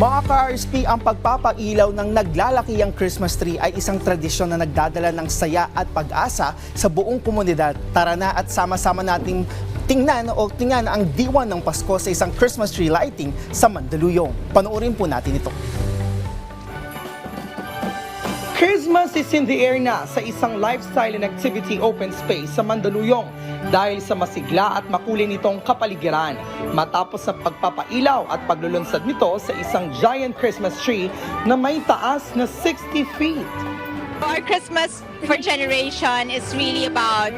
Mga ka-RSP, ang pagpapailaw ng naglalakihang Christmas tree ay isang tradisyon na nagdadala ng saya at pag-asa sa buong komunidad. Tara na at sama-sama nating tingnan ang diwa ng Pasko sa isang Christmas tree lighting sa Mandaluyong. Panoorin po natin ito. Christmas is in the air na sa isang lifestyle and activity open space sa Mandaluyong dahil sa masigla at makulay nitong kapaligiran matapos sa pagpapailaw at paglulunsad nito sa isang giant Christmas tree na may taas na 60 feet. Our Christmas for generation is really about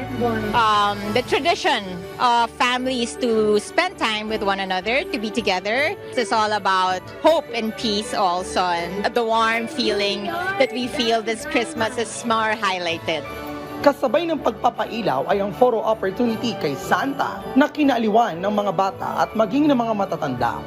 the tradition of families to spend time with one another, to be together. It's all about hope and peace also, and the warm feeling that we feel this Christmas is more highlighted. Kasabay ng pagpapailaw ay ang photo opportunity kay Santa na kinaliwan ng mga bata at maging ng mga matatanda.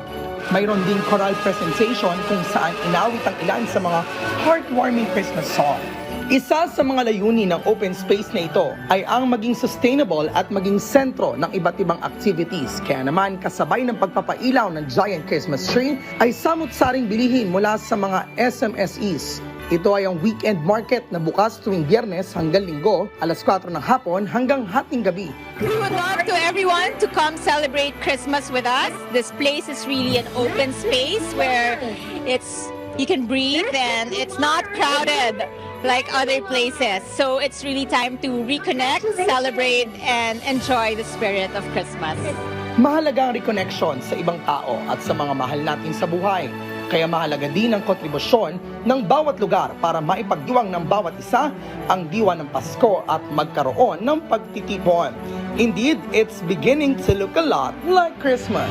Mayroon ding choral presentation kung saan inawit ang ilan sa mga heartwarming Christmas song. Isa sa mga layunin ng open space na ito ay ang maging sustainable at maging sentro ng iba't ibang activities. Kaya naman kasabay ng pagpapailaw ng giant Christmas tree ay samut-saring bilihin mula sa mga SMSEs. Ito ay ang weekend market na bukas tuwing Biyernes hanggang Linggo, alas 4 ng hapon hanggang hating gabi. We would love to everyone to come celebrate Christmas with us. This place is really an open space where you can breathe and it's not crowded like other places. So it's really time to reconnect, celebrate, and enjoy the spirit of Christmas. Mahalaga ang reconnection sa ibang tao at sa mga mahal natin sa buhay. Kaya mahalaga din ang kontribusyon ng bawat lugar para maipagdiwang ng bawat isa ang diwa ng Pasko at magkaroon ng pagtitipon. Indeed, it's beginning to look a lot like Christmas.